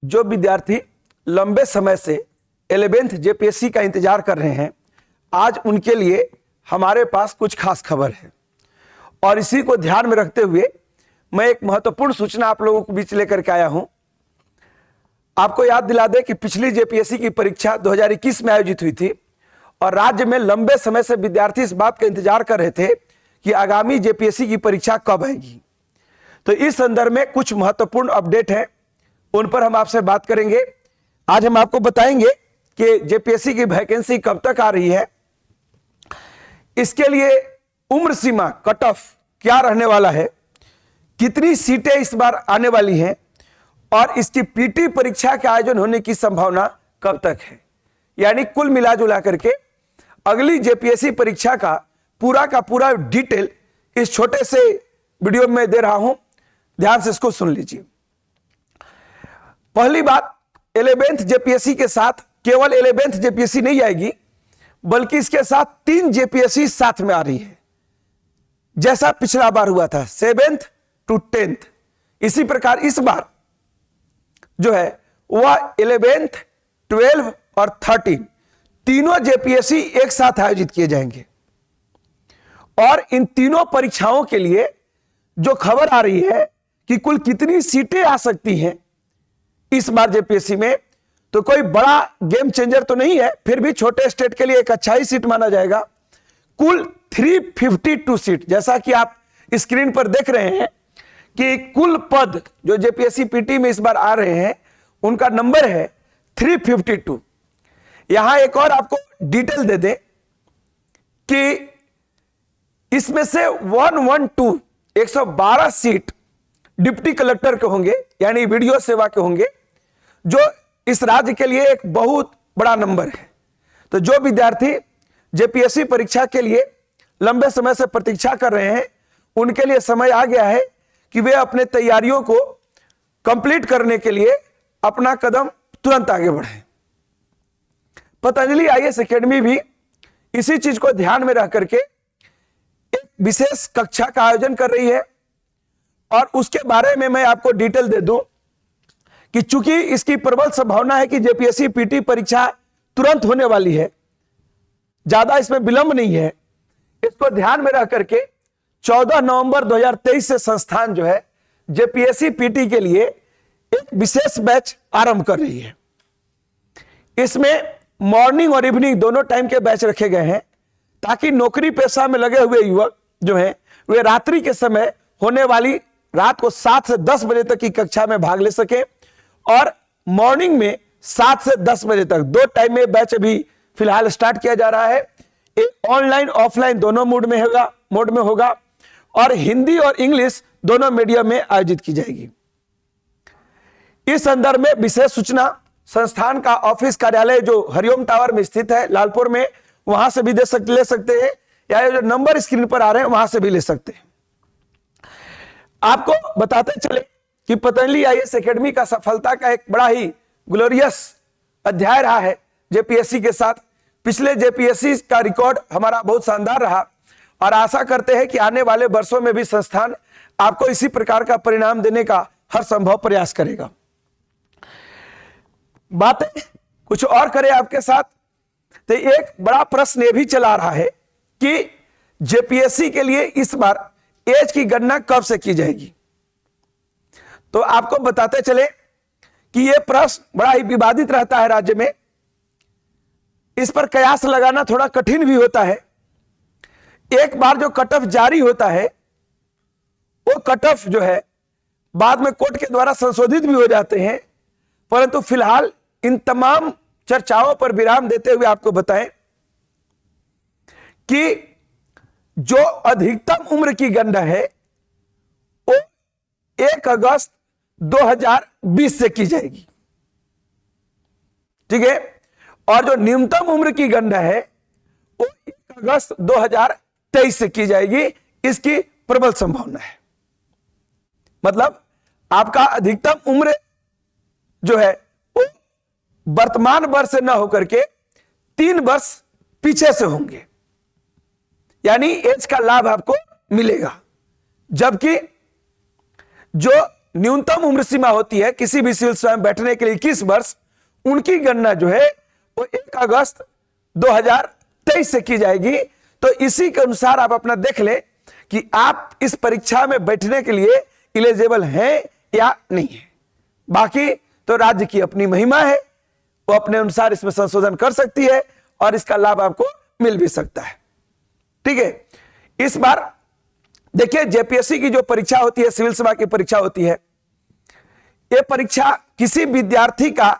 जो विद्यार्थी लंबे समय से 11th जेपीएससी का इंतजार कर रहे हैं, आज उनके लिए हमारे पास कुछ खास खबर है। और इसी को ध्यान में रखते हुए मैं एक महत्वपूर्ण सूचना आप लोगों के बीच लेकर के आया हूं। आपको याद दिला दें कि पिछली जेपीएससी की परीक्षा 2021 में आयोजित हुई थी और राज्य में लंबे समय से विद्यार्थी इस बात का इंतजार कर रहे थे कि आगामी जेपीएससी की परीक्षा कब आएगी। तो इस संदर्भ में कुछ महत्वपूर्ण अपडेट है, उन पर हम आपसे बात करेंगे। आज हम आपको बताएंगे कि जेपीएससी की वैकेंसी कब तक आ रही है, इसके लिए उम्र सीमा कट ऑफ क्या रहने वाला है, कितनी सीटें इस बार आने वाली हैं और इसकी पीटी परीक्षा के आयोजन होने की संभावना कब तक है। यानी कुल मिला जुला करके अगली जेपीएससी परीक्षा का पूरा डिटेल इस छोटे से वीडियो में दे रहा हूं, ध्यान से इसको सुन लीजिए। पहली बात, 11th जेपीएससी के साथ केवल 11th जेपीएससी नहीं आएगी, बल्कि इसके साथ 3 जेपीएससी साथ में आ रही है। जैसा पिछला बार हुआ था 7th to 10th, इसी प्रकार इस बार जो है वह 11th, 12 और 13 तीनों जेपीएससी एक साथ आयोजित किए जाएंगे। और इन तीनों परीक्षाओं के लिए जो खबर आ रही है कि कुल कितनी सीटें आ सकती हैं इस बार जेपीएससी में, तो कोई बड़ा गेम चेंजर तो नहीं है, फिर भी छोटे स्टेट के लिए एक अच्छा ही सीट माना जाएगा। कुल 352 सीट, जैसा कि आप स्क्रीन पर देख रहे हैं कि कुल पद जो जेपीएससी पीटी में इस बार आ रहे हैं उनका नंबर है 352। यहां एक और आपको डिटेल दे दें कि इसमें से 112 सीट डिप्टी कलेक्टर के होंगे, यानी वीडियो सेवा के होंगे, जो इस राज्य के लिए एक बहुत बड़ा नंबर है। तो जो विद्यार्थी जेपीएससी परीक्षा के लिए लंबे समय से प्रतीक्षा कर रहे हैं, उनके लिए समय आ गया है कि वे अपने तैयारियों को कंप्लीट करने के लिए अपना कदम तुरंत आगे बढ़ें। पतंजलि आईएएस एकेडमी भी इसी चीज को ध्यान में रख करके एक विशेष कक्षा का आयोजन कर रही है और उसके बारे में मैं आपको डिटेल दे दूं कि चूंकि इसकी प्रबल संभावना है कि जेपीएससी पीटी परीक्षा तुरंत होने वाली है, ज्यादा इसमें विलंब नहीं है, इसको ध्यान में रख करके 14 नवंबर 2023 से संस्थान जो है जेपीएससी पीटी के लिए एक विशेष बैच आरंभ कर रही है। इसमें मॉर्निंग और इवनिंग दोनों टाइम के बैच रखे गए हैं ताकि नौकरी पेशा में लगे हुए युवक जो हैं वे रात्रि के समय होने वाली रात को 7 से 10 बजे तक की कक्षा में भाग ले सके और मॉर्निंग में 7 से 10 बजे तक 2 टाइम में बैच अभी फिलहाल स्टार्ट किया जा रहा है। एक ऑनलाइन ऑफलाइन दोनों मोड में होगा और हिंदी और इंग्लिश दोनों मीडियम में आयोजित की जाएगी। इस संदर्भ में विशेष सूचना संस्थान का ऑफिस कार्यालय जो हरिओम टावर में स्थित है लालपुर में, वहां से भी ले सकते हैं, या जो नंबर स्क्रीन पर आ रहे हैं वहां से भी ले सकते हैं। आपको बताते चले कि पतंजलि आईएएस एकेडमी का सफलता का एक बड़ा ही ग्लोरियस अध्याय रहा है जेपीएससी के साथ। पिछले जेपीएससी का रिकॉर्ड हमारा बहुत शानदार रहा और आशा करते हैं कि आने वाले वर्षों में भी संस्थान आपको इसी प्रकार का परिणाम देने का हर संभव प्रयास करेगा। बातें कुछ और करें आपके साथ, तो एक बड़ा प्रश्न यह भी चला रहा है कि जेपीएससी के लिए इस बार एज की गणना कब से की जाएगी। तो आपको बताते चले कि यह प्रश्न बड़ा ही विवादित रहता है राज्य में, इस पर कयास लगाना थोड़ा कठिन भी होता है। एक बार जो कट ऑफ जारी होता है वो कट ऑफ जो है बाद में कोर्ट के द्वारा संशोधित भी हो जाते हैं, परंतु फिलहाल इन तमाम चर्चाओं पर विराम देते हुए आपको बताएं कि जो अधिकतम उम्र की गणना है वो 1 अगस्त 2020 से की जाएगी, ठीक है, और जो न्यूनतम उम्र की गणना है वो 1 अगस्त 2023 से की जाएगी। इसकी प्रबल संभावना है, मतलब आपका अधिकतम उम्र जो है वो वर्तमान वर्ष से न होकर के 3 वर्ष पीछे से होंगे, यानी एज का लाभ आपको मिलेगा। जबकि जो न्यूनतम उम्र सीमा होती है किसी भी सिविल सेवा में बैठने के लिए 21 वर्ष, उनकी गणना जो है वो 1 अगस्त 2023 से की जाएगी। तो इसी के अनुसार आप अपना देख ले कि आप इस परीक्षा में बैठने के लिए एलिजिबल हैं या नहीं है। बाकी तो राज्य की अपनी महिमा है, वो अपने अनुसार इसमें संशोधन कर सकती है और इसका लाभ आपको मिल भी सकता है। ठीक है, इस बार देखिए जेपीएससी की जो परीक्षा होती है, सिविल सेवा की परीक्षा होती है, ये परीक्षा किसी विद्यार्थी का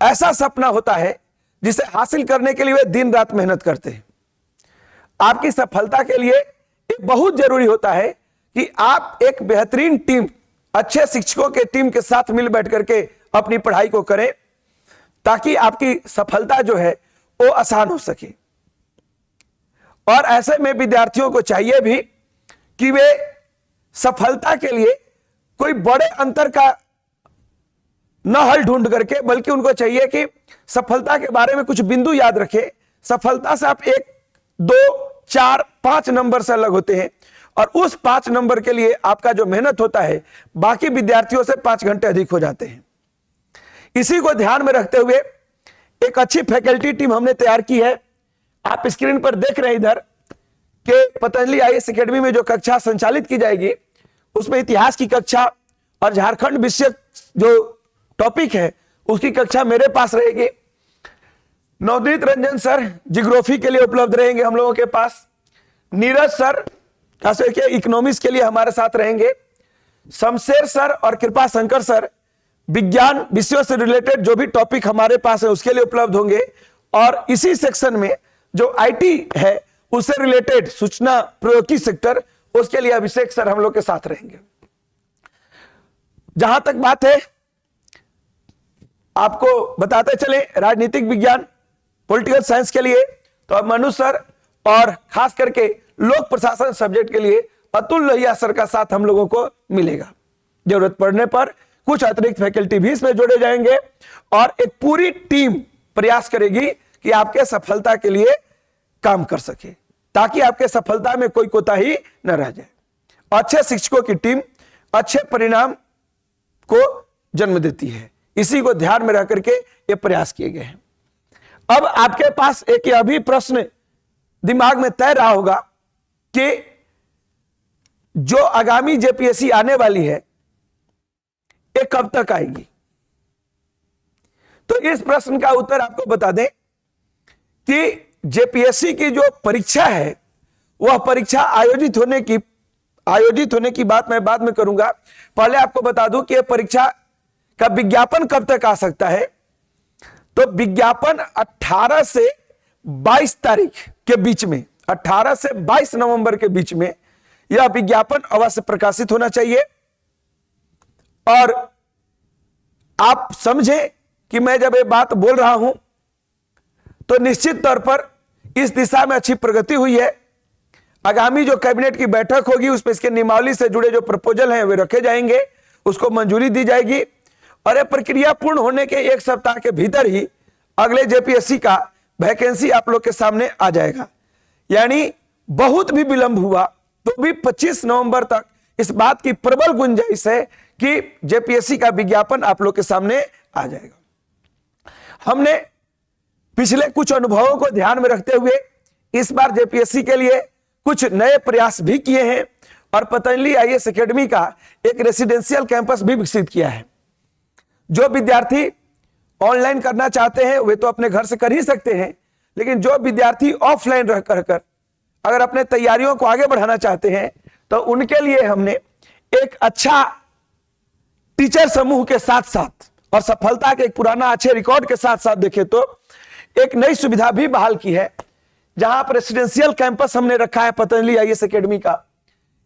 ऐसा सपना होता है जिसे हासिल करने के लिए वे दिन रात मेहनत करते हैं। आपकी सफलता के लिए ये बहुत जरूरी होता है कि आप एक बेहतरीन टीम, अच्छे शिक्षकों के टीम के साथ मिल बैठ करके अपनी पढ़ाई को करें, ताकि आपकी सफलता जो है वो आसान हो सके। और ऐसे में विद्यार्थियों को चाहिए भी कि वे सफलता के लिए कोई बड़े अंतर का न हल ढूंढ करके, बल्कि उनको चाहिए कि सफलता के बारे में कुछ बिंदु याद रखें। सफलता से आप 1, 2, 4, 5 नंबर से अलग होते हैं और उस 5 नंबर के लिए आपका जो मेहनत होता है बाकी विद्यार्थियों से 5 घंटे अधिक हो जाते हैं। इसी को ध्यान में रखते हुए एक अच्छी फैकल्टी टीम हमने तैयार की है। आप स्क्रीन पर देख रहे हैं इधर कि पतंजलि आईएएस एकेडमी में जो कक्षा संचालित की जाएगी उसमें इतिहास की कक्षा और झारखंड विषय जो टॉपिक है उसकी कक्षा मेरे पास रहेगी। नवनीत रंजन सर जियोग्राफी के लिए उपलब्ध रहेंगे हम लोगों के पास। नीरज सर खास करके इकोनॉमिक्स के लिए हमारे साथ रहेंगे। शमशेर सर और कृपा शंकर सर विज्ञान विषयों से रिलेटेड जो भी टॉपिक हमारे पास है उसके लिए उपलब्ध होंगे। और इसी सेक्शन में जो आईटी है उससे रिलेटेड सूचना प्रौद्योगिकी सेक्टर, उसके लिए अभिषेक सर हम लोग के साथ रहेंगे। जहां तक बात है आपको बताते चले राजनीतिक विज्ञान पॉलिटिकल साइंस के लिए, तो अब मनु सर और खास करके लोक प्रशासन सब्जेक्ट के लिए अतुल लोहिया सर का साथ हम लोगों को मिलेगा। जरूरत पड़ने पर कुछ अतिरिक्त फैकल्टी भी इसमें जोड़े जाएंगे और एक पूरी टीम प्रयास करेगी कि आपके सफलता के लिए काम कर सके, ताकि आपके सफलता में कोई कोताही न रह जाए। अच्छे शिक्षकों की टीम अच्छे परिणाम को जन्म देती है। इसी को ध्यान में रख करके ये प्रयास किए गए हैं। अब आपके पास एक यह भी प्रश्न दिमाग में तय रहा होगा कि जो आगामी जेपीएससी आने वाली है ये कब तक आएगी। तो इस प्रश्न का उत्तर आपको बता दें कि जेपीएससी की जो परीक्षा है वह परीक्षा आयोजित होने की बात मैं बाद में करूंगा। पहले आपको बता दूं कि यह परीक्षा का विज्ञापन कब तक आ सकता है। तो विज्ञापन 18 से 22 तारीख के बीच में, 18 से 22 नवंबर के बीच में यह विज्ञापन अवश्य प्रकाशित होना चाहिए। और आप समझें कि मैं जब ये बात बोल रहा हूं तो निश्चित तौर पर इस दिशा में अच्छी प्रगति हुई है। आगामी जो कैबिनेट की बैठक होगी उसमें इसके नियमावली से जुड़े जो प्रपोजल हैं वे रखे जाएंगे, उसको मंजूरी दी जाएगी और यह प्रक्रिया पूर्ण होने के 1 सप्ताह के भीतर ही अगले जेपीएससी का वैकेंसी आप लोग के सामने आ जाएगा। यानी बहुत भी विलंब हुआ तो भी 25 नवंबर तक इस बात की प्रबल गुंजाइश है कि जेपीएससी का विज्ञापन आप लोग के सामने आ जाएगा। हमने पिछले कुछ अनुभवों को ध्यान में रखते हुए इस बार जेपीएससी के लिए कुछ नए प्रयास भी किए हैं और पतंजलि आईएएस एकेडमी का एक रेसिडेंशियल कैंपस भी विकसित किया है। जो विद्यार्थी ऑनलाइन करना चाहते हैं वे तो अपने घर से कर ही सकते हैं, लेकिन जो विद्यार्थी ऑफलाइन रहकर अगर अपने तैयारियों को आगे बढ़ाना चाहते हैं तो उनके लिए हमने एक अच्छा टीचर समूह के साथ साथ और सफलता के एक पुराना अच्छे रिकॉर्ड के साथ साथ देखें तो एक नई सुविधा भी बहाल की है, जहां पर रेसिडेंशियल कैंपस हमने रखा है पतंजलि आईएएस एकेडमी का।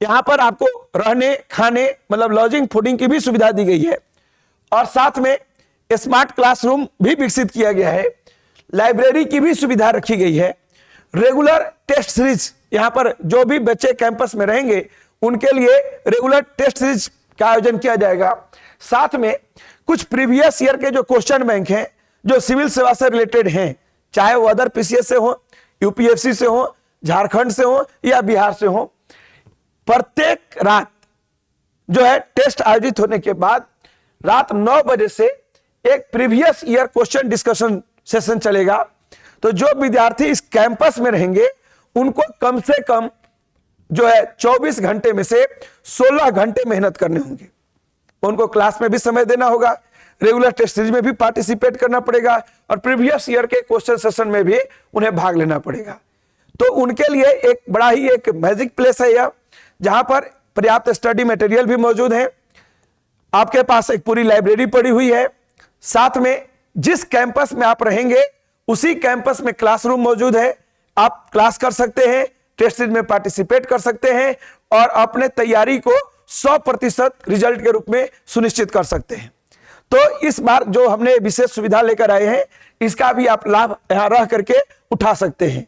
यहां पर आपको रहने खाने मतलब लॉजिंग फूडिंग की भी सुविधा दी गई है और साथ में स्मार्ट क्लासरूम भी विकसित किया गया है। लाइब्रेरी की भी सुविधा रखी गई है। रेगुलर टेस्ट सीरीज, यहां पर जो भी बच्चे कैंपस में रहेंगे उनके लिए रेगुलर टेस्ट सीरीज का आयोजन किया जाएगा। साथ में कुछ प्रीवियस ईयर के जो क्वेश्चन बैंक हैं जो सिविल सेवा से रिलेटेड हैं, चाहे वो अदर पीसीएस से हो, यूपीएससी से हो, झारखंड से हो या बिहार से हो, प्रत्येक रात जो है टेस्ट आयोजित होने के बाद रात 9 बजे से एक previous year question discussion session चलेगा। तो जो विद्यार्थी इस कैंपस में रहेंगे उनको कम से कम जो है 24 घंटे में से 16 घंटे मेहनत करने होंगे। उनको क्लास में भी समय देना होगा, रेगुलर टेस्ट सीरीज में भी पार्टिसिपेट करना पड़ेगा और प्रीवियस ईयर के क्वेश्चन सेशन में भी उन्हें भाग लेना पड़ेगा। तो उनके लिए एक बड़ा ही एक मैजिक प्लेस है यह, जहां पर पर्याप्त स्टडी मटेरियल भी मौजूद है। आपके पास एक पूरी लाइब्रेरी पड़ी हुई है। साथ में जिस कैंपस में आप रहेंगे उसी कैंपस में क्लासरूम मौजूद है। आप क्लास कर सकते हैं, टेस्ट सीरीज में पार्टिसिपेट कर सकते हैं और अपने तैयारी को 100% रिजल्ट के रूप में सुनिश्चित कर सकते हैं। तो इस बार जो हमने विशेष सुविधा लेकर आए हैं, इसका भी आप लाभ यहां रह करके उठा सकते हैं,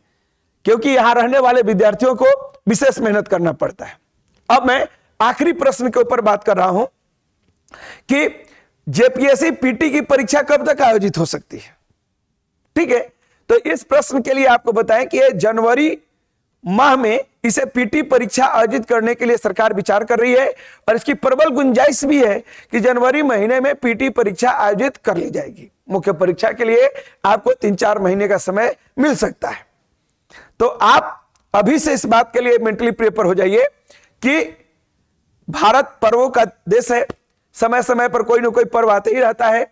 क्योंकि यहां रहने वाले विद्यार्थियों को विशेष मेहनत करना पड़ता है। अब मैं आखिरी प्रश्न के ऊपर बात कर रहा हूं कि जेपीएससी पीटी की परीक्षा कब तक आयोजित हो सकती है। ठीक है, तो इस प्रश्न के लिए आपको बताएं कि जनवरी माह में इसे पीटी परीक्षा आयोजित करने के लिए सरकार विचार कर रही है और इसकी प्रबल गुंजाइश भी है कि जनवरी महीने में पीटी परीक्षा आयोजित कर ली जाएगी। मुख्य परीक्षा के लिए आपको 3-4 महीने का समय मिल सकता है। तो आप अभी से इस बात के लिए मेंटली प्रिपेयर हो जाइए कि भारत पर्वों का देश है, समय समय पर कोई ना कोई पर्व आते ही रहता है।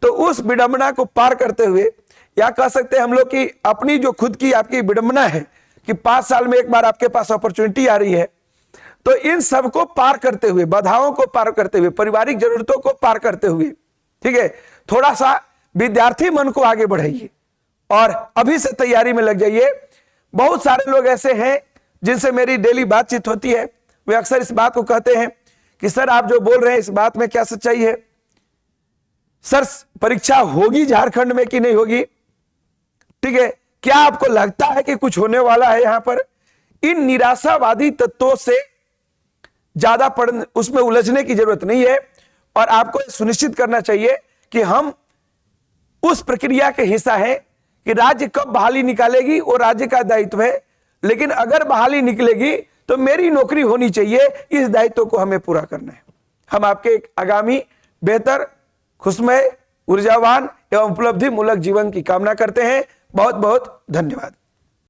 तो उस विडंबना को पार करते हुए, या कह सकते हैं हम लोग की अपनी जो खुद की आपकी विडंबना है कि 5 साल में एक बार आपके पास अपॉर्चुनिटी आ रही है, तो इन सब को पार करते हुए, बाधाओं को पार करते हुए, पारिवारिक जरूरतों को पार करते हुए, ठीक है, थोड़ा सा विद्यार्थी मन को आगे बढ़ाइए और अभी से तैयारी में लग जाइए। बहुत सारे लोग ऐसे हैं जिनसे मेरी डेली बातचीत होती है, वे अक्सर इस बात को कहते हैं कि सर आप जो बोल रहे हैं इस बात में क्या सच्चाई है, सर परीक्षा होगी झारखंड में कि नहीं होगी, ठीक है, क्या आपको लगता है कि कुछ होने वाला है यहां पर। इन निराशावादी तत्वों से ज्यादा उसमें उलझने की जरूरत नहीं है और आपको सुनिश्चित करना चाहिए कि हम उस प्रक्रिया के हिस्सा है कि राज्य कब बहाली निकालेगी वो राज्य का दायित्व है, लेकिन अगर बहाली निकलेगी तो मेरी नौकरी होनी चाहिए, इस दायित्व को हमें पूरा करना है। हम आपके एक आगामी बेहतर, खुशमय, ऊर्जावान एवं उपलब्धि मूलक जीवन की कामना करते हैं। बहुत बहुत धन्यवाद।